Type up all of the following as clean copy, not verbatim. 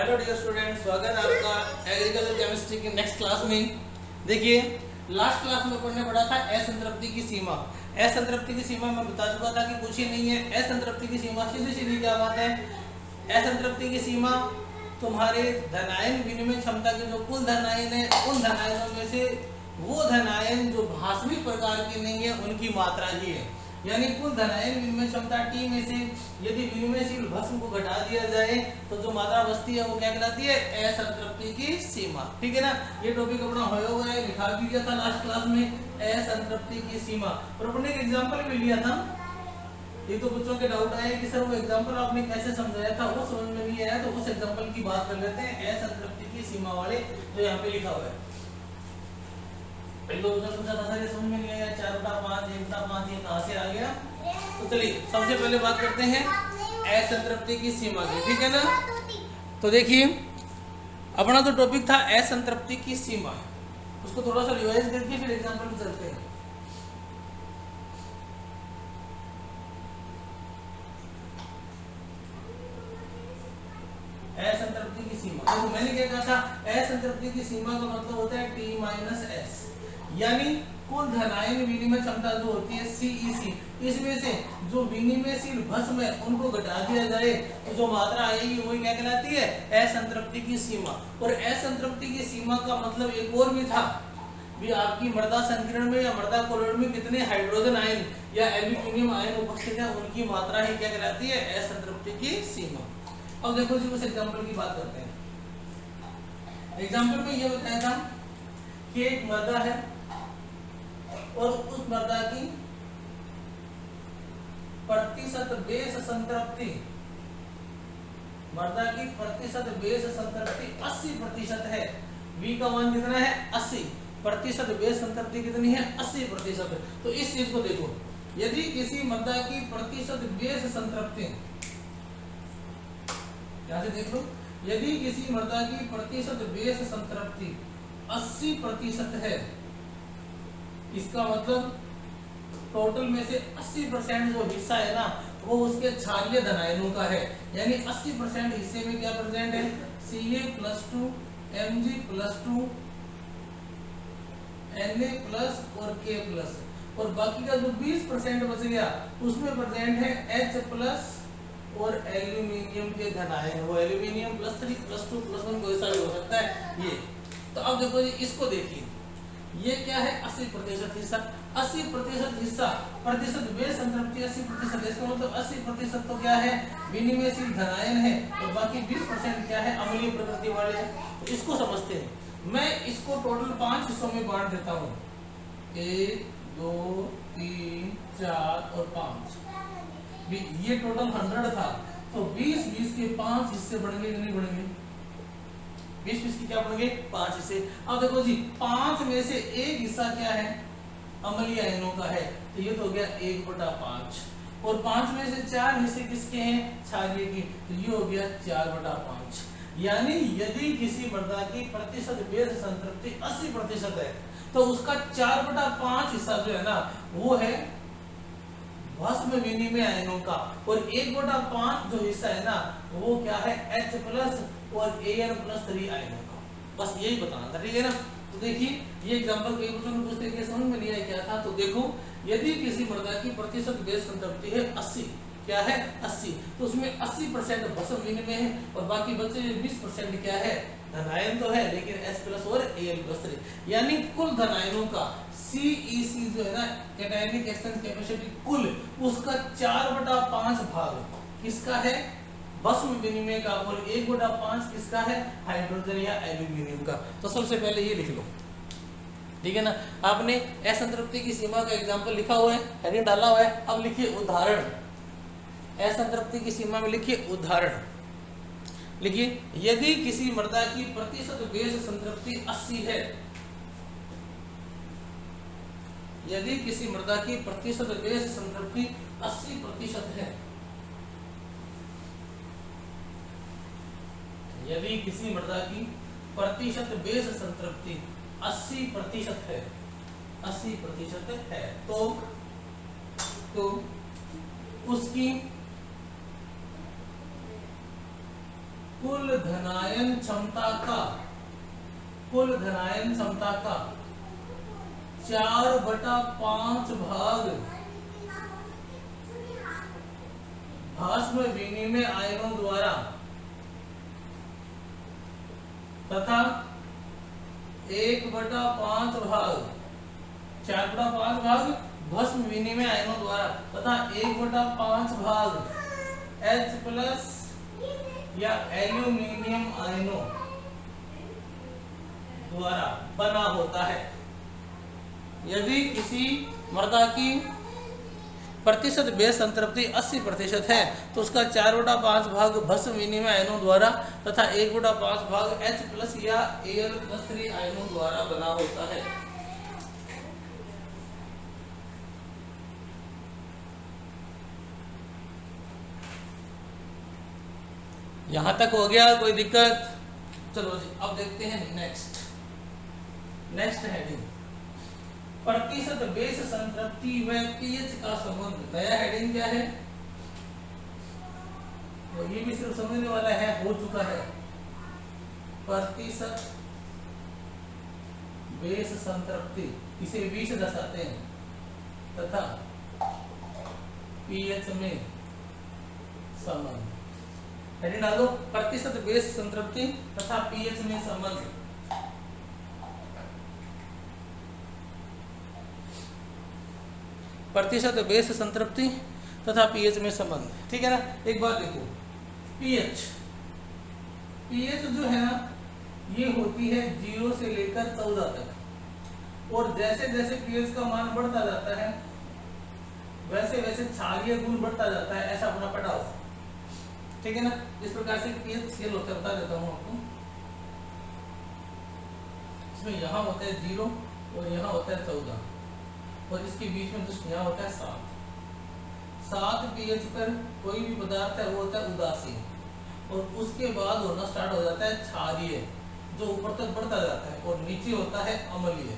Hello dear student, स्वागत है आपका एग्रीकल्चर केमिस्ट्री की नेक्स्ट क्लास में। देखिए, लास्ट क्लास में पढ़ने पड़ा था असंतृप्ति की सीमा। असंतृप्ति की सीमा मैं बता चुका था कि कुछ ही नहीं है। असंतृप्ति की सीमा सीधी सीधी क्या बात है, असंतृप्ति की सीमा तुम्हारे धनायन विनिमय क्षमता के जो कुल धनायन है उन धनायनों में से वो धनायन जो भास्विक प्रकार के नहीं है उनकी मात्रा ही है। यानी कुल धनायन विनिमय क्षमता टी में से यदि विनिमयशील भस्म को घटा दिया जाए तो जो मात्रा बचती है वो क्या कहलाती है, असंतृप्ति की सीमा। ठीक है ना, ये टॉपिक अपना होया हुआ है, लिखा भी दिया था लास्ट क्लास में, असंतृप्ति की सीमा। और अपने एक एग्जांपल भी लिया था। ये तो बच्चों के डाउट आया कि सर वो एग्जांपल आपने कैसे समझाया था, वो समझ में नहीं आया, तो उस एग्जांपल की बात कर लेते हैं, असंतृप्ति की सीमा वाले जो यहाँ पे लिखा हुआ है। समझ में नहीं आया, 4/5 1/5 ये कहां से आ गया। तो चलिए सबसे पहले बात करते हैं असंतृप्ति की सीमा की। ठीक है ना, तो देखिए अपना तो टॉपिक था असंतृप्ति की सीमा, उसको थोड़ा सा रिवाइज करके फिर एग्जांपल पे चलते हैं। असंतृप्ति की सीमा, देखो मैंने क्या कहा था, असंतृप्ति की सीमा का मतलब होता है T-S, यानी कुल धनायन विनिमय क्षमता जो होती है CEC, इसमें से जो विनिमयशील भस्म है उनको घटा दिया जाए तो जो मात्रा आएगी वही क्या कहलाती है, असंतृप्ति की सीमा। और असंतृप्ति की सीमा का मतलब एक और भी था भी, आपकी मृदा संकीर्ण में या मृदा कोलोइड में कितने हाइड्रोजन आयन या एल्यूमिनियम आयन उपस्थित है उनकी मात्रा ही क्या कहलाती है, असंतृप्ति की सीमा। अब देखो जी, उस एग्जांपल की बात करते हैं। एग्जांपल में ये बताया था कि एक मृदा है और उस मृदा की प्रतिशत बेस संतृप्ति, मृदा की प्रतिशत बेस संतृप्ति 80% है। V का मान कितना है, 80%। बेस संतृप्ति कितनी है, 80%। तो इस चीज को देखो, यदि किसी मृदा की प्रतिशत बेस संतृप्ति, यहां से देख लो, यदि किसी मृदा की प्रतिशत बेस संतृप्ति 80% है, इसका मतलब टोटल में से 80% जो हिस्सा है ना वो उसके क्षारीय धनायनों का है। यानी 80% हिस्से में क्या प्रेजेंट है, Ca+2 Mg+2 Na+ और K+, और बाकी का जो 20% बच गया उसमें प्रेजेंट है H+ और एल्यूमिनियम के धनायन, वो एल्यूमिनियम +3 +2 +1 कोई सा भी हो सकता है ये। तो अब देखो जी, इसको देखिए, ये क्या है, 80% हिस्सा। 80% हिस्सा प्रतिशत बेस संतृप्ति 80%, इसका मतलब 80% तो क्या है, विनिमयशील धनायन है, और बाकी 20% क्या है, अम्लीय प्रकृति वाले हैं। तो इसको समझते हैं। मैं इसको टोटल 5 हिस्सों में बांट देता हूँ, 1 2 3 4 और 5। ये टोटल 100 था, तो 20 के 5 हिस्से बढ़ेंगे कि नहीं बढ़ेंगे, 20 की क्या बढ़ेंगे, 5 हिस्से। अब देखो जी, 5 में से एक हिस्सा क्या है, अम्लीय आयनों का है, तो ये तो हो गया 1/5, और 5 में से 4 हिस्से किसके हैं, क्षारीय के, तो ये हो गया 4/5। यानी यदि किसी मृदा की प्रतिशत बेस संतृप्ति 80% है तो उसका 4/5 हिस्सा जो है ना वो है भस्म विनिमय आयनों का, और 1/5 जो हिस्सा है ना वो क्या है, H+ और An+3 आयनों का। बस यही बताना था, ठीक है ना। तो देखिए, ये एग्जांपल कई बच्चों ने पूछते हैं समझ में नहीं आया क्या था। तो देखो, यदि किसी मृदा की प्रतिशत बेस संतृप्ति है 80, क्या है 80, तो उसमें 80% भस्म विनिमय है और बाकी बचे 20% क्या है, धनायन तो है लेकिन H+ और Al+3, यानी कुल धनायनों का CEC जो है ना, कैटायनिक एक्सचेंज कैपेसिटी, कुल उसका 4/5 भाग किसका है, भस्म विनिमय का, और 1/5 किसका है, हाइड्रोजन या एल्यूमिनियम का। तो सबसे पहले ये लिख लो, ठीक है ना। आपने असंतृप्ति की सीमा का एग्जांपल लिखा हुआ है, हेडिंग डाला हुआ है। अब लिखिए उदाहरण, असंतृप्ति की सीमा में लिखिए उदाहरण, लिखिए यदि किसी मृदा की प्रतिशत बेस संतृप्ति 80 है, यदि किसी मृदा की प्रतिशत बेस संतृप्ति 80% है, यदि किसी मृदा की प्रतिशत बेस संतृप्ति 80% है, 80% है, तो उसकी कुल धनायन क्षमता का 4/5 भाग भास्म विनिमय आयनों द्वारा तथा 1/5 भाग 4/5 भाग भस्म विनिमय आयनों द्वारा तथा 1/5 भाग H+ या एल्यूमिनियम आयनों द्वारा बना होता है। यदि किसी मृदा की प्रतिशत बेस संतृप्ति 80% है तो उसका 4/5 भाग भस्म विनिमय आयनों द्वारा तथा 1/5 भाग H+ या Al+3 आयनों द्वारा बना होता है। यहां तक हो गया? कोई दिक्कत? चलो जी अब देखते हैं नेक्स्ट हेडिंग, प्रतिशत बेस संतृप्ति व पीएच का संबंध। नया हेडिंग क्या है? तो ये भी सिर्फ समझने वाला है, हो चुका है। प्रतिशत बेस संतृप्ति इसे 20 से दर्शाते हैं तथा पीएच में संबंध। हेडिंग डालो, प्रतिशत बेस संतृप्ति तथा पीएच में संबंध। प्रतिशत बेस संतृप्ति तथा पीएच में संबंध, ठीक है ना। एक बात देखो, पीएच जो है ना, ये होती है 0 से लेकर 14 तक, और जैसे जैसे पीएच का मान बढ़ता जाता है वैसे वैसे क्षारीय गुण बढ़ता जाता है, ऐसा अपना पढ़ा हो, ठीक है ना। इस प्रकार से पीएच स्केल होता है, बता देता हूं आपको। इसमें यहाँ होता है 0 और यहाँ होता है 14 और इसके बीच में जस्ट यहाँ होता है 7 पीएच पर कोई भी पदार्थ है वो होता है उदासीन, और उसके बाद होना स्टार्ट हो जाता है क्षारीय, जो ऊपर तक बढ़ता जाता है, और नीचे होता है अम्लीय।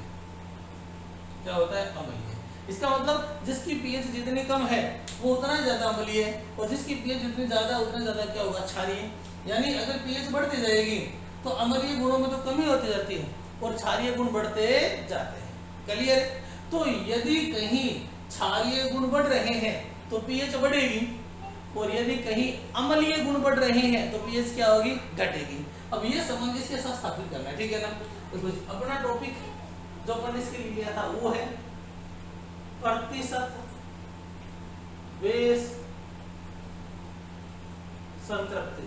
क्या होता है? अम्लीय। इसका मतलब जिसकी पीएच जितनी कम है वो उतना ही ज्यादा अम्लीय है, और जिसकी पीएच जितनी ज्यादा उतना ज्यादा क्या होगा? क्षारीय। यानी अगर पीएच बढ़ती जाएगी तो अम्लीय गुणों में तो कमी होती जाती है और क्षारीय गुण बढ़ते जाते हैं। क्लियर? तो यदि कहीं क्षारीय गुण बढ़ रहे हैं तो पीएच बढ़ेगी, और यदि कहीं अम्लीय गुण बढ़ रहे हैं तो पीएच क्या होगी? घटेगी। अब ये संबंध इसके साथ स्थापित करना है, ठीक है ना। तो अपना टॉपिक जो अपन इसके लिए लिया था वो है प्रतिशत बेस संतृप्ति।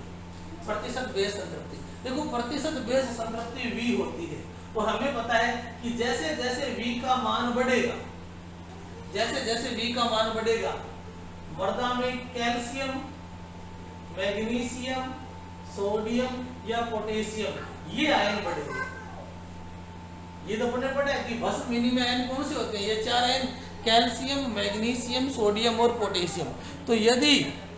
प्रतिशत बेस संतृप्ति, देखो प्रतिशत बेस संतृप्ति V होती है, और हमें पता है कि जैसे जैसे V का मान बढ़ेगा, जैसे जैसे V का मान बढ़ेगा, मृदा में कैल्शियम, मैग्नीशियम, सोडियम या पोटेशियम ये आयन बढ़ेंगे। ये तो अपने पढ़ा है कि भस्म विनिमय आयन कौन से होते हैं? ये 4 आयन, कैल्शियम, मैग्नीशियम, सोडियम और पोटेशियम। तो यदि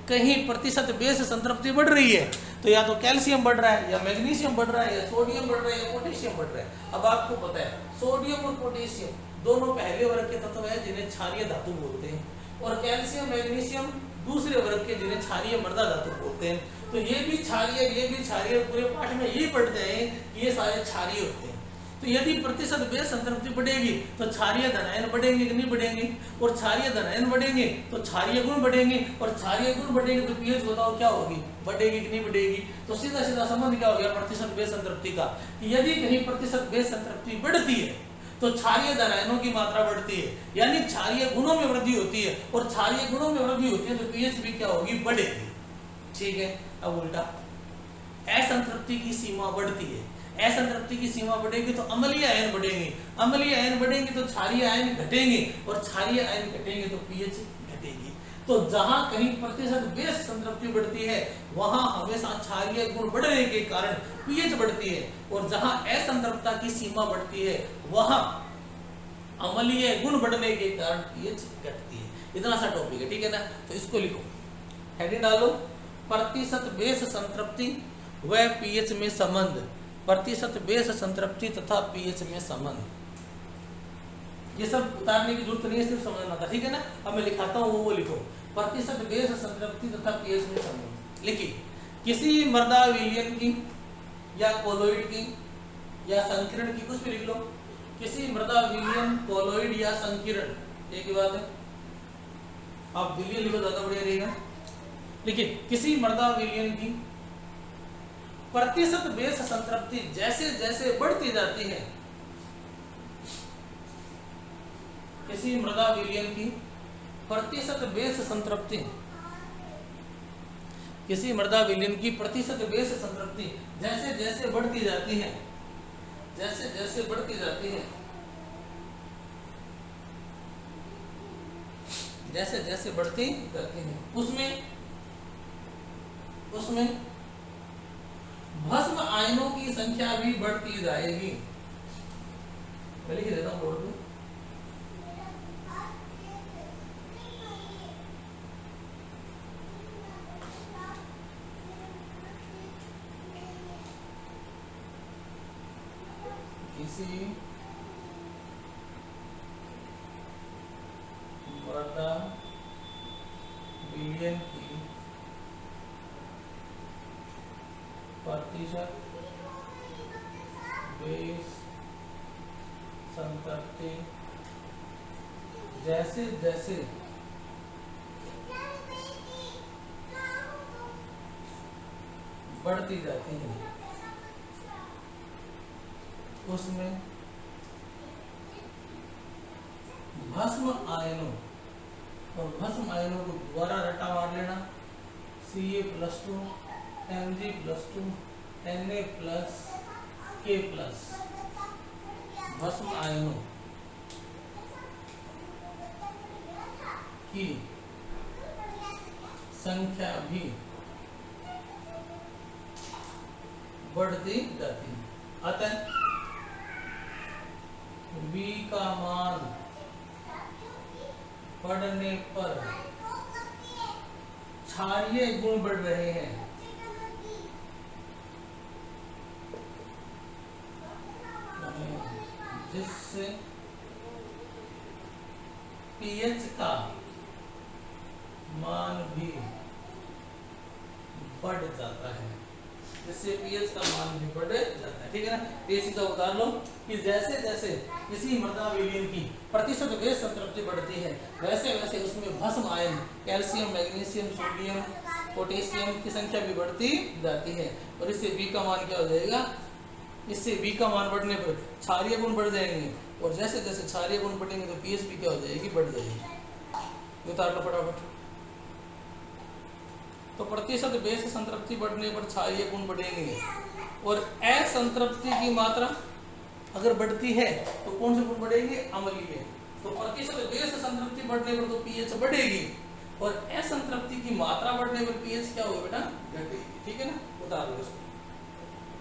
कहीं प्रतिशत बेस संतृप्ति बढ़ रही है तो या तो कैल्शियम बढ़ रहा है, या मैग्नीशियम बढ़ रहा है, या सोडियम बढ़ रहा है, या पोटेशियम बढ़ रहा है। अब आपको पता है सोडियम और पोटेशियम दोनों पहले वर्ग के तत्व हैं जिन्हें क्षारीय धातु बोलते हैं, और कैल्शियम मैग्नीशियम दूसरे वर्ग के जिन्हें क्षारीय मृदा धातु बोलते हैं। तो ये भी क्षारीय, ये भी क्षारीय, पूरे पाठ में ये पढ़ते हैं कि ये सारे क्षारीय होते हैं। तो यदि प्रतिशत बेस संतृप्ति बढ़ेगी तो क्षारीय धनायन बढ़ेंगे कि नहीं बढ़ेंगे, और क्षारीय धनायन बढ़ेंगे तो क्षारीय गुण बढ़ेंगे, और क्षारीय गुण बढ़ेंगे तो पीएच बताओ क्या होगी? बढ़ेगी कि नहीं बढ़ेगी? तो सीधा सीधा संबंध क्या हो गया प्रतिशत बेस संतृप्ति का, कि यदि कहीं प्रतिशत बेस संतृप्ति बढ़ती है तो क्षारीय धनायनों की मात्रा बढ़ती है, यानी क्षारीय गुणों में वृद्धि होती है, और क्षारीय गुणों में वृद्धि होती है तो पीएच भी क्या होगी? बढ़ेगी। ठीक है। अब उल्टा, असंतृप्ति की सीमा बढ़ती है, असंतृप्ति की सीमा बढ़ेगी तो अम्लीय आयन बढ़ेंगे, अम्लीय आयन बढ़ेंगे तो क्षारीय आयन घटेंगे, और क्षारीय आयन घटेंगे तो पीएच घटेगी। तो जहां कहीं प्रतिशत बेस संतृप्ति बढ़ती है वहां हमेशा क्षारीय गुण बढ़ने के कारण पीएच बढ़ती है, और जहां असंतृप्तता की सीमा बढ़ती है वहां अम्लीय गुण बढ़ने के कारण पीएच घटती है। इतना सा टॉपिक है, ठीक है ना। तो इसको लिखो, हेडिंग डालो, प्रतिशत बेस संतृप्ति व पीएच में संबंध। प्रतिशत बेस संतृप्ति तथा पीएच में संबंध, ये सब उतारने की जरूरत नहीं है, सिर्फ समझना था, ठीक है ना। अब मैं लिखाता हूँ, वो लिखो, प्रतिशत बेस संतृप्ति तथा पीएच में संबंध। लिखिए, किसी मृदा विलयन की या कोलोइड की या संकीर्ण की, कुछ भी लिख लो, किसी मृदा विलयन, कोलोइड या संकीर्ण, एक ही बात है, आप विलयन लिखो ज्यादा बढ़िया रहेगा। लेकिन किसी मृदा विलयन की प्रतिशत बेस संतृप्ति जैसे जैसे बढ़ती जाती है, किसी मृदा विलयन की प्रतिशत बेस संतृप्ति, किसी मृदा विलयन की प्रतिशत बेस संतृप्ति जैसे जैसे बढ़ती जाती है, जैसे जैसे बढ़ती जाती है, जैसे जैसे बढ़ती जाती है, उसमें भस्म आयनों की संख्या भी बढ़ती जाएगी। मैं लिख देता हूं बोर्ड पे। किसी मृदा विलयन की प्रतिशत बेस संतृप्ति जैसे जैसे बढ़ती जाती है, उसमें भस्म आयनों, और भस्म आयनों को द्वारा रटा मार लेना, Ca+2 Mg+2 Na+K+, भस्म आयनों की संख्या भी बढ़ती जाती है। अतः V का मान बढ़ने पर क्षारीय गुण बढ़ रहे हैं, जिससे पीएच का मान भी बढ़ जाता है, जिससे पीएच का मान भी बढ़ जाता है। ठीक है ना, ये सीधा उतार लो कि जैसे जैसे किसी मृदा विलयन की प्रतिशत बेस संतृप्ति बढ़ती है, वैसे वैसे उसमें भस्म ion, calcium, magnesium, sodium, potassium की संख्या भी बढ़ती जाती है, और इससे B का मान क्या हो जाएगा, इससे B का मान बढ़ने पर क्षारीय गुण बढ़ जाएंगे, और जैसे जैसे क्षारीय गुण बढ़ेंगे तो पीएच भी क्या हो जाएगी, बढ़ जाएगी। उतार लो फटाफट। तो प्रतिशत बेस संतृप्ति बढ़ने पर क्षारीय गुण बढ़ेंगे, और असंतृप्ति की मात्रा अगर बढ़ती है तो कौन से गुण बढ़ेंगे, अम्लीय। तो प्रतिशत बेस संतृप्ति बढ़ने पर तो पीएच बढ़ेगी, और असंतृप्ति की मात्रा बढ़ने पर पीएच क्या होगा बेटा, घटेगी। ठीक है ना, उतार लो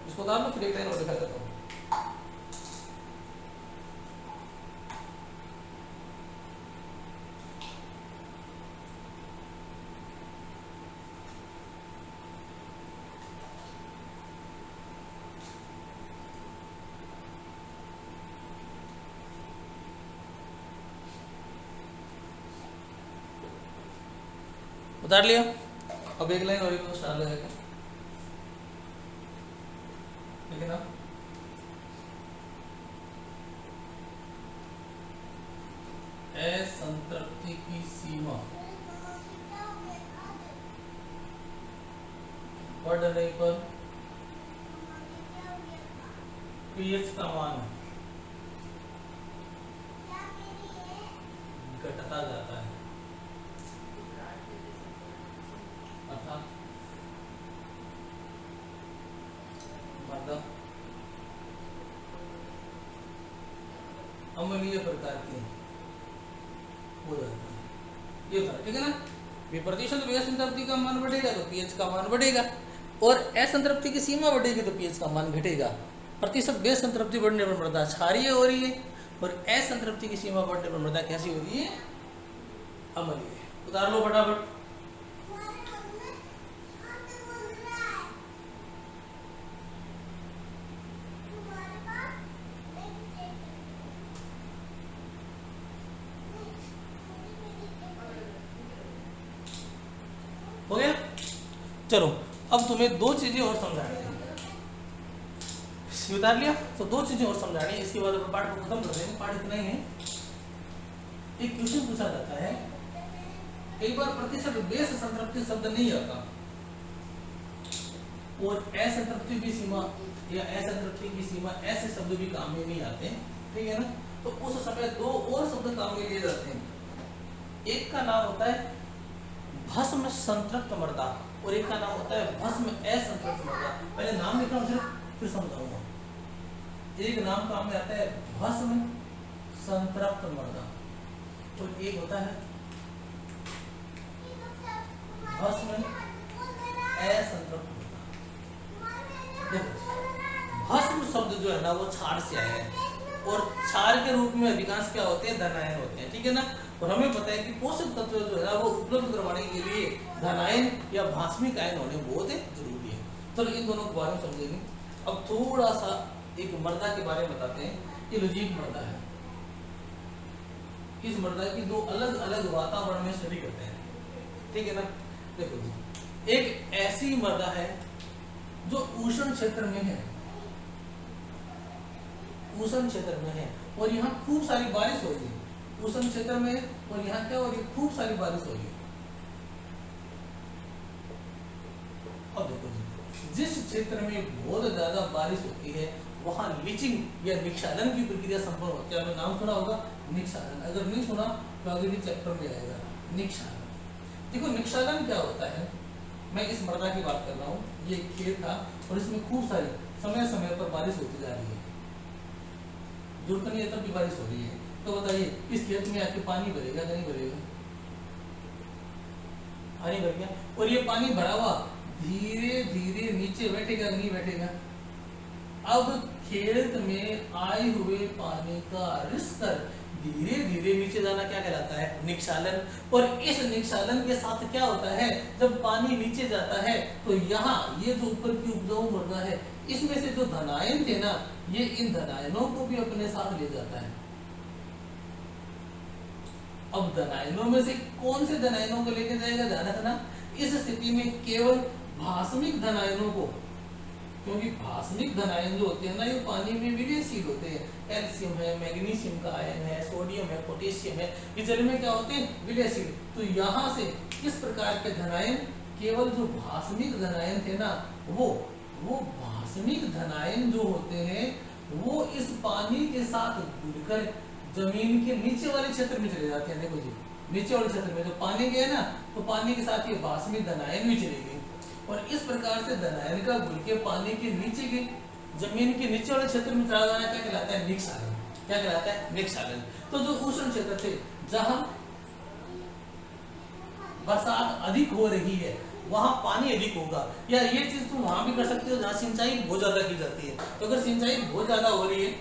इसको उतार लो, फिर एक लाइन और दिखा देता हूँ। उतार लिया, अब एक लाइन और स्टार लगाएगा, ठीक है ना। असंतृप्ति की सीमा बढ़ने पर पीएच का मान घटता जाता है, अर्थात मतलब अम्लीय प्रकार के हो जाता है। ये था, ठीक है ना। प्रतिशत बेस संतृप्ति का मान बढ़ेगा तो पीएच का मान बढ़ेगा, और असंतृप्ति की सीमा बढ़ेगी तो पीएच का मान घटेगा। प्रतिशत बेस संतृप्ति बढ़ने पर मृदा क्षारीय हो रही है, और असंतृप्ति की सीमा बढ़ने पर मृदा कैसी हो रही है, अम्लीय। उतार लो फटाफट। हो गया, चलो अब तुम्हें दो चीजें और समझानी है, उतार लिया तो दो चीजें और समझानी है, इसके बाद अपन पाठ को खत्म कर देंगे। पाठ इतना ही है। एक क्वेश्चन पूछा जाता है, एक बार प्रतिशत बेस संतृप्ति शब्द नहीं आता और असंतृप्ति की सीमा या असंतृप्ति की सीमा ऐसे शब्द भी काम में नहीं आते, ठीक है ना। तो उस समय दो और शब्द काम में लिए जाते हैं। एक का नाम होता है भस्म संतृप्त मृदा और एक का नाम होता है भस्म असंतृप्त मृदा। पहले नाम लिख रहा हूं फिर समझाऊंगा। एक नाम काम में आता है भस्म संतृप्त मृदा और एक होता है भस्म असंतृप्त मृदा। देखो भस्म शब्द जो है ना वो क्षार से आया है और क्षार के रूप में अधिकांश क्या होते हैं, धनायन होते हैं, ठीक है ना। और हमें पता है कि पोषक तत्व जो है ना वो उपलब्ध करवाने के लिए धनायन या भास्मिक आयन होने बहुत जरूरी है। चलो इन दोनों के बारे में समझेंगे। अब थोड़ा सा एक मृदा के बारे में बताते हैं। ये लजीक मृदा है। इस मृदा की दो अलग अलग वातावरण में स्टडी करते हैं, ठीक है ना। देखो जी, एक ऐसी मृदा है जो उष्ण क्षेत्र में है, उष्ण क्षेत्र में है और यहाँ खूब सारी बारिश हो रही है। उष्ण क्षेत्र में और यहाँ क्या हो रही है, खूब सारी बारिश हो रही है। अब देखो जी, जिस क्षेत्र में बहुत ज्यादा बारिश होती है वहां लीचिंग या निक्षालन की प्रक्रिया संपन्न होती है। आपने नाम सुना होगा निक्षालन, अगर नहीं सुना तो अगले चैप्टर में आएगा निक्षालन। देखो निक्षालन क्या होता है, मैं इस मृदा की बात कर रहा हूँ। ये खेत था और इसमें खूब सारी समय समय पर बारिश होती जा रही है, जरूरत नहीं है तब भी बारिश हो रही है। तो बताइए इस खेत में आके पानी भरेगा कि नहीं भरेगा, पानी भर गया और ये पानी भरा हुआ धीरे धीरे नीचे बैठेगा नहीं बैठेगा। अब खेत में आए हुए पानी का रिसकर धीरे धीरे नीचे जाना क्या कहलाता है, निक्षालन। और इस निक्षालन के साथ क्या होता है, जब पानी नीचे जाता है तो यहाँ ये जो ऊपर की उपजाऊ मृदा है इसमें से जो धनायन थे ना, ये इन धनायनों को भी अपने साथ ले जाता है। अब धनायनों में से कौन से धनायनों को लेके जाएगा, ध्यान रखना। इस स्थिति में केवल भास्मिक धनायनों को, क्योंकि भास्मिक धनायन जो होते हैं ना ये पानी में विलयशील होते हैं। कैल्शियम है, मैग्नीशियम का आयन है, सोडियम है, पोटेशियम है, ये जल में क्या होते हैं, विलयशील। तो यहाँ से इस प्रकार के धनायन, केवल जो भास्मिक धनायन थे ना वो भास्मिक धनायन जो होते हैं वो इस पानी के साथ घुलकर जमीन के नीचे वाले क्षेत्र में चले जाते हैं। देखो जी, नीचे वाले क्षेत्र में जो पानी गया ना तो पानी के साथ ये भास्मिक धनायन भी चले गए और इस प्रकार से धनायन का घुल के पानी के नीचे के जमीन के नीचे वाले क्षेत्र में चला जाना क्या कहलाता है, निक्षालन। क्या कहलाता है, निक्षालन। तो जो उष्ण क्षेत्र थे जहां बरसात अधिक हो रही है वहां पानी अधिक होगा, या ये चीज तुम वहां भी कर सकते हो जहां सिंचाई बहुत ज्यादा की जाती है। तो अगर सिंचाई बहुत ज्यादा हो रही है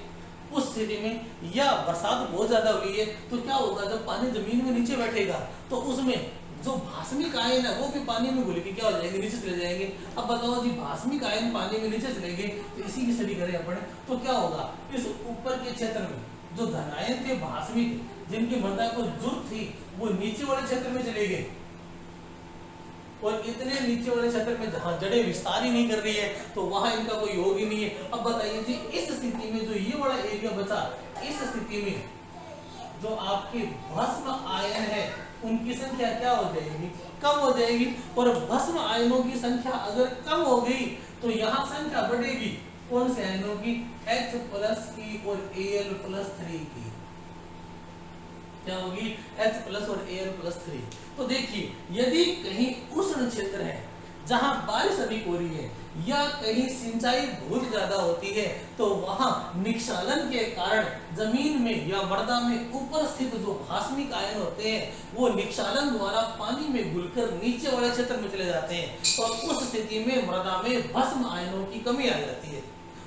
उस स्थिति में या बरसात बहुत ज्यादा हुई है तो क्या होगा, जब पानी जमीन में नीचे बैठेगा तो उसमें जो भास्मिक आयन है वो भी पानी में घुल के क्या हो जाएंगे, नीचे चले जाएंगे। अब बताओ जी, भास्मिक आयन पानी में नीचे चलेंगे तो इसी की स्टडी करें अपन। तो क्या होगा, इस ऊपर के क्षेत्र में जो धनायन थे भास्मिक, जिनकी मृदा को जरूरत थी, वो नीचे वाले क्षेत्र में चले गए और इतने नीचे वाले क्षेत्र में जहां जड़ें विस्तार ही नहीं कर रही है तो वहां इनका कोई योग ही नहीं है। अब बताइए जी, इस स्थिति में जो ये वाला एरिया बचा, इस स्थिति में जो आपके भस्म आयन है उनकी संख्या क्या हो जाएगी, कम हो जाएगी। और भस्म आयनों की संख्या अगर कम हो गई तो यहाँ संख्या बढ़ेगी, कौन से आयनों की, H+ की और Al+3 की। क्या होगी, H+ और Al+3। तो देखिए, यदि कहीं उष्ण क्षेत्र है जहां बारिश अधिक हो रही है या कहीं सिंचाई बहुत ज्यादा होती है तो वहां निक्षालन के कारण जमीन में या मृदा में ऊपर स्थित जो भास्मिक आयन होते हैं वो निक्षालन द्वारा पानी में घुलकर नीचे वाले क्षेत्र में चले जाते हैं और उस स्थिति में मृदा में भस्म आयनों की कमी आ जाती है।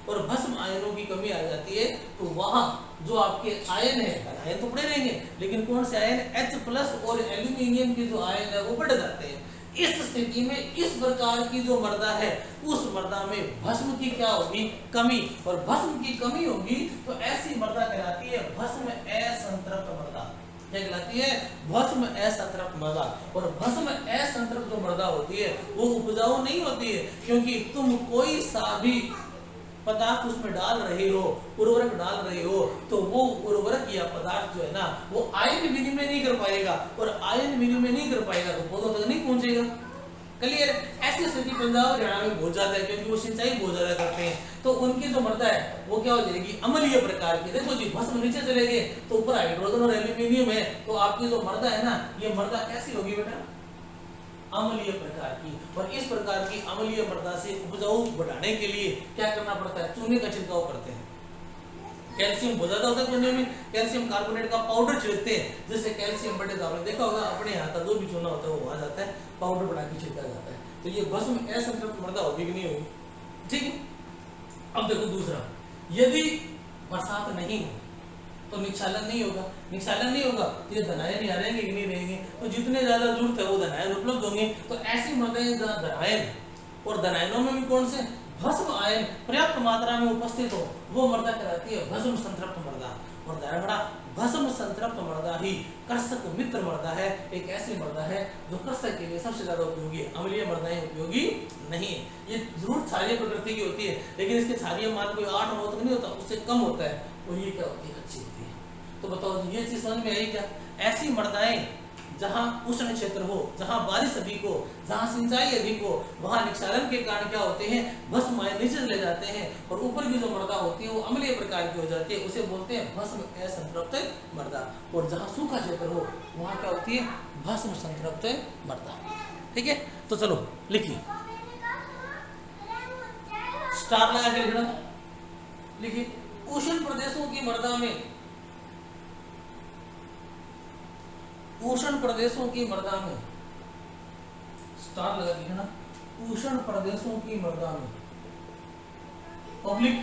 और भस्म आयनों की कमी आ जाती है तो वहां जो आपके आयन है, आयन तो पड़े रहेंगे लेकिन कौन से आयन, H+ और एल्यूमिनियम के जो आयन है वो बढ़ जाते हैं। इस स्थिति में इस प्रकार की जो मृदा है उस मृदा में भस्म की क्या होगी, कमी। और भस्म की कमी होगी तो ऐसी मृदा कहलाती है भस्म असंतृप्त मृदा। क्या कहलाती है? भस्म असंतृप्त मृदा। और भस्म असंतृप्त जो मृदा होती है वो उपजाऊ नहीं होती है, क्योंकि तुम कोई सा भी पदार्थ उसमें डाल रहे हो, उर्वरक डाल रहे हो, तो वो उर्वरक या पदार्थ जो है ना वो आयन विनिमय नहीं कर पाएगा, और आयन विनिमय नहीं कर पाएगा तो पौधों तक नहीं पहुंचेगा। क्लियर? ऐसी स्थिति पंजाब हरियाणा में बहुत ज्यादा है, क्योंकि वो सिंचाई बहुत ज्यादा करते हैं, तो उनकी जो मृदा है वो क्या हो जाएगी? अम्लीय प्रकार की। देखो जी, भस्म नीचे चले गए तो ऊपर हाइड्रोजन और एल्यूमिनियम है, तो आपकी जो मृदा है ना ये मृदा कैसी होगी बेटा? अम्लीय प्रकार की। और इस प्रकार की अम्लीय मृदा से उपजाऊ बढ़ाने के लिए क्या करना पड़ता है? चूने का छिड़काव करते हैं। कैल्शियम बहुत ज्यादा होता है चूने में, कैल्शियम कार्बोनेट का पाउडर छिड़कते हैं, जिससे कैल्शियम बढ़ेगा। आपने देखा होगा अपने यहाँ का जो भी चूना होता है वो वहां जाता है, पाउडर बना के छिड़का जाता है। तो ये भस्म असंतृप्त मृदा होगी कि नहीं होगी? ठीक है। अब देखो दूसरा, यदि बरसात नहीं हो तो निक्षालन नहीं होगा। निक्षालन नहीं होगा तो ये धनायन यहाँ रहेंगे कि नहीं रहेंगे? तो जितने ज्यादा जरूरत है वो धनायन उपलब्ध होंगे। तो ऐसी मृदाएं जहाँ धनायन और धनायनों में भी कौन से भस्म आयन पर्याप्त मात्रा में उपस्थित हो वो मृदा कहलाती है भस्म संतृप्त मृदा। और ध्यान रखना, भस्म संतृप्त मृदा ही कृषक मित्र मृदा है। एक ऐसी मृदा है जो कृषक के लिए सबसे ज्यादा उपयोगी है। अम्लीय मृदाएं उपयोगी नहीं है। ये जरूर क्षारीय प्रकृति की होती है, लेकिन इसके क्षारीय मान कोई 8-9 तक नहीं होता, उससे कम होता है, और ये क्या होती है? अच्छी होती है। तो बताओ ये चीज समझ में आई क्या? ऐसी मृदाएं जहां उष्ण क्षेत्र हो, जहां बारिश अधिक हो, जहां सिंचाई अधिक हो, वहां निक्षालन के कारण क्या होते हैं? भस्म आयन नीचे चले जाते हैं, और ऊपर की जो मृदा होती है वो अम्लीय प्रकार की हो जाती है, उसे बोलते हैं भस्म असंतृप्त मृदा। और जहां सूखा क्षेत्र हो वहां क्या होती है? भस्म संतृप्त मृदा। ठीक है, तो चलो लिखिए, स्टार लगा के लिखना। लिखिए, उष्ण प्रदेशों की मृदा में, उष्ण प्रदेशों की मृदा में, स्टार लगा लिखना, उष्ण प्रदेशों की मृदा में पब्लिक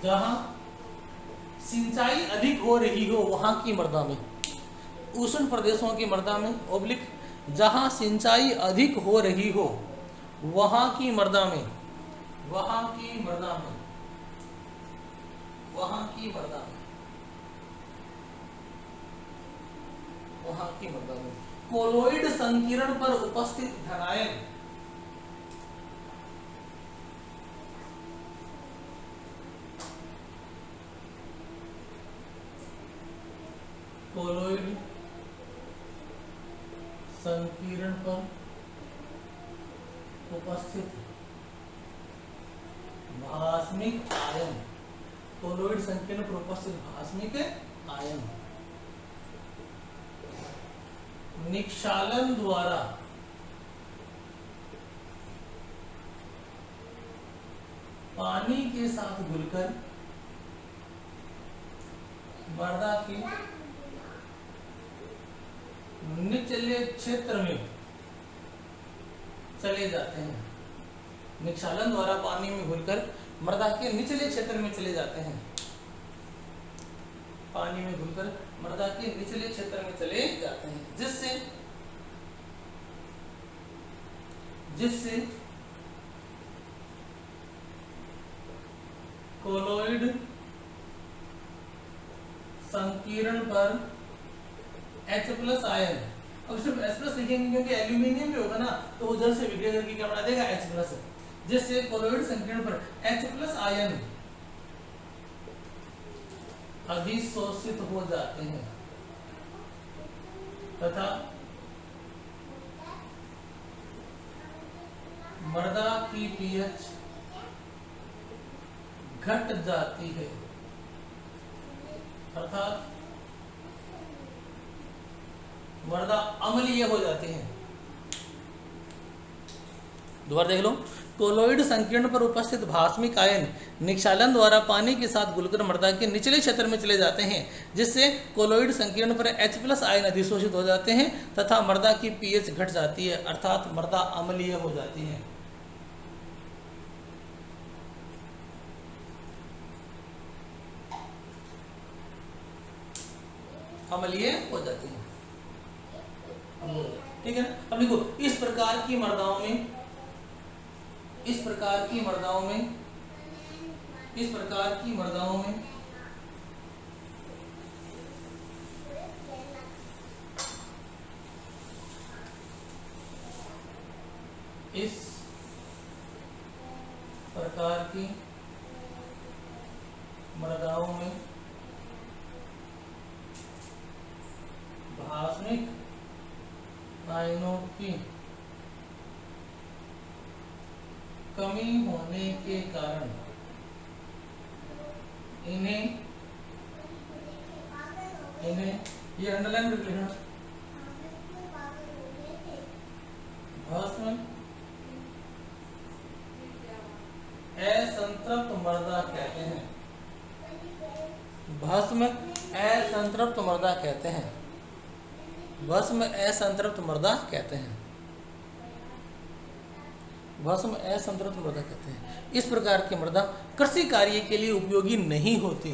जहां सिंचाई अधिक हो रही हो वहां की मृदा में, उष्ण प्रदेशों की मृदा में ओब्लिक जहां सिंचाई अधिक हो रही हो वहां की मृदा में, वहां की मृदा में, वहां की मृदा में, वहां की मृदा में कोलोइड संकीर्ण पर उपस्थित धनायन कोलोइड संकीर्ण पर उपस्थित भास्मिक आयन, कोलोइड संकीर्ण पर उपस्थित भास्मिक आयन निक्षालन द्वारा पानी के साथ घुलकर मृदा के निचले क्षेत्र में चले जाते हैं। निक्षालन द्वारा पानी में घुलकर मृदा के निचले क्षेत्र में चले जाते हैं। पानी में घुलकर मृदा के निचले क्षेत्र में चले जाते हैं, जिससे कोलोइड संकीर्ण पर H+ आयन, अब सिर्फ H+ लिखेंगे क्योंकि एल्यूमिनियम भी होगा ना तो वो जल से विक्रिया करके क्या बना देगा? H+, जिससे कोलोइड संकीर्ण पर H+ आयन अधिशोषित हो जाते हैं तथा मृदा की pH घट जाती है, अर्थात मृदा अम्लीय हो जाती है। दोबारा देख लो, कोलोइड संकीर्ण पर उपस्थित भास्मिक आयन निक्षालन द्वारा पानी के साथ घुलकर मृदा के निचले क्षेत्र में चले जाते हैं, जिससे कोलोइड संकीर्ण पर H+ आयन अधिशोषित हो जाते हैं तथा मृदा की pH घट जाती है, अर्थात मृदा अम्लीय हो जाती है। अम्लीय हो जाती है, ठीक है ना? अब देखो, इस प्रकार की मृदाओं में, इस प्रकार की मृदाओं में, इस प्रकार की मृदाओं में इस प्रकार की मृदाओं में भास्मिक आयनों की कमी होने के कारण इन्हें ये अंडरलाइन कर लेना, भस्म असंतृप्त मृदा कहते हैं। भस्म असंतृप्त मृदा कहते हैं। भस्म असंतृप्त मृदा कहते हैं। भस्म असंतृप्त मृदा कहते हैं। इस प्रकार की मृदा कृषि कार्य के लिए उपयोगी नहीं होती।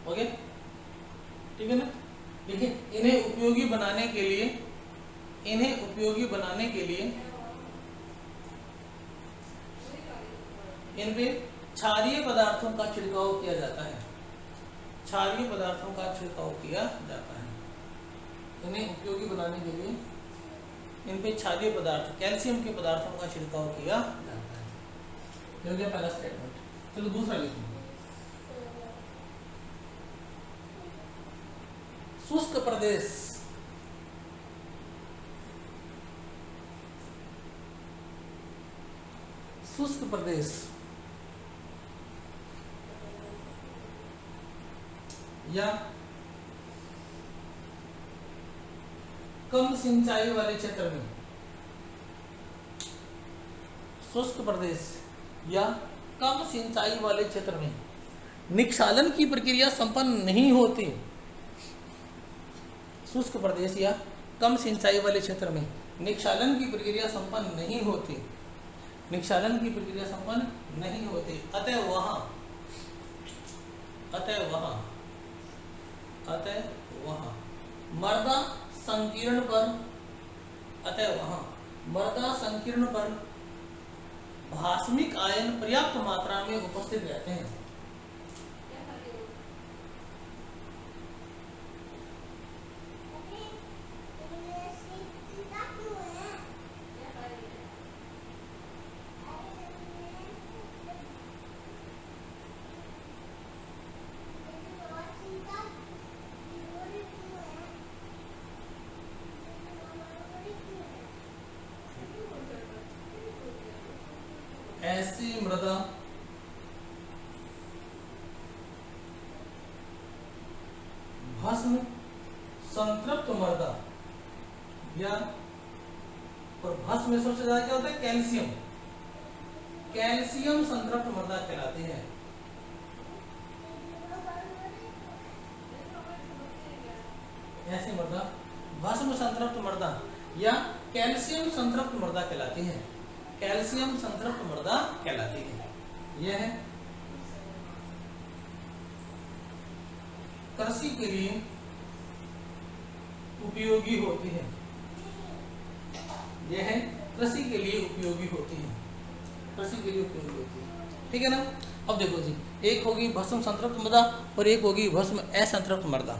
ओके, ठीक है ना। देखिए, इन्हें उपयोगी बनाने के लिए इन पे क्षारीय पदार्थों का छिड़काव किया जाता है। क्षारीय पदार्थों का छिड़काव किया जाता है। इन्हें उपयोगी बनाने के लिए इन पे क्षारीय पदार्थ, कैल्शियम के पदार्थों का छिड़काव किया जाता है। ये हो गया पहला स्टेटमेंट। चलो दूसरा लिखो। शुष्क प्रदेश या कम सिंचाई वाले क्षेत्र में, शुष्क प्रदेश या कम सिंचाई वाले क्षेत्र में निक्षालन की प्रक्रिया संपन्न नहीं होती। शुष्क प्रदेश या कम सिंचाई वाले क्षेत्र में निक्षालन की प्रक्रिया संपन्न नहीं होती। निक्षालन की प्रक्रिया संपन्न नहीं होती। अतः वहाँ मृदा संकीर्ण पर भास्मिक आयन पर्याप्त मात्रा में उपस्थित रहते हैं। ऐसी मृदा भस्म संतृप्त मृदा या, और भस्म में सबसे ज्यादा क्या होता है? कैल्शियम संतृप्त मृदा कहलाती है। ऐसी मृदा भस्म संतृप्त मृदा या कैल्शियम संतृप्त मृदा कहलाती है। कैल्शियम संतृप्त मृदा कहलाती है। यह है कृषि के लिए उपयोगी होती है। यह कृषि के लिए उपयोगी होती है। कृषि के लिए उपयोगी होती है, ठीक है ना। अब देखो जी, एक होगी भस्म संतृप्त मृदा और एक होगी भस्म असंतृप्त मृदा।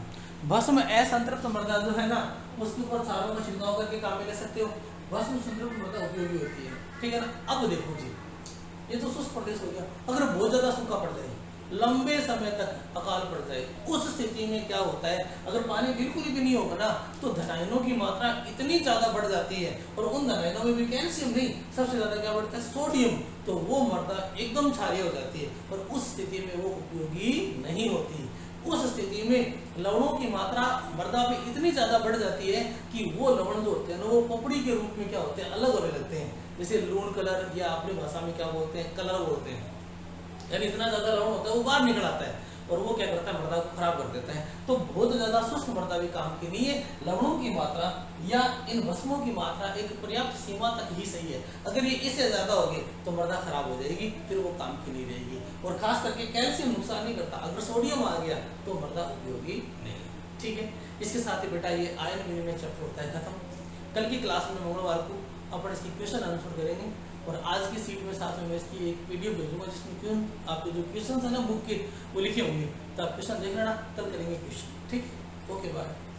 भस्म असंतृप्त मृदा जो है ना, उसके ऊपर चारों का छिड़काव करके काम में ले सकते हो। भस्म संतृप्त मृदा उपयोगी होती है, ठीक है ना। अब देखो जी, ये तो शुष्क प्रदेश हो गया। अगर बहुत ज्यादा सूखा पड़ जाए, लंबे समय तक अकाल पड़ जाए, उस स्थिति में क्या होता है? अगर पानी बिल्कुल भी नहीं होगा ना, तो धनायनों की मात्रा इतनी ज्यादा बढ़ जाती है, और उन धनायनों में भी कैल्शियम नहीं, सबसे ज्यादा क्या बढ़ता है? सोडियम। तो वो मृदा एकदम क्षारीय हो जाती है, और उस स्थिति में वो उपयोगी नहीं होती। उस स्थिति में लवणों की मात्रा मृदा पे इतनी ज्यादा बढ़ जाती है कि वो लवण जो होते हैं ना, वो पपड़ी के रूप में क्या होते हैं? अलग होने लगते हैं। जैसे लूण कलर, या अपनी भाषा में क्या बोलते हैं? कलर बोलते हैं। यानी इतना ज्यादा लवण होता है, वो बाहर निकल आता है, और वो क्या करता है? मृदा को खराब कर देता है। तो बहुत ज्यादा शुष्क मृदा भी काम की नहीं है। लवणों की मात्रा या इन भस्मों की मात्रा एक पर्याप्त सीमा तक ही सही है। अगर ये इससे ज्यादा हो गए तो मृदा खराब हो जाएगी, फिर वो काम की नहीं रहेगी। और खास करके कैल्शियम नुकसान नहीं करता, अगर सोडियम आ गया तो मृदा उपयोगी नहीं है, ठीक है। इसके साथ ही बेटा ये आयन विनिमय चैप्टर होता है खत्म। कल की क्लास में मंगलवार को अपन इसकी क्वेश्चन आंसर करेंगे। और आज की सीट में साथ में मैं इसकी एक वीडियो भेजूंगा जिसमें क्यों आपके जो क्वेश्चन है ना बुक के वो लिखे होंगे, तो आप क्वेश्चन देख लेना, कल करेंगे क्वेश्चन। ठीक, ओके बाय।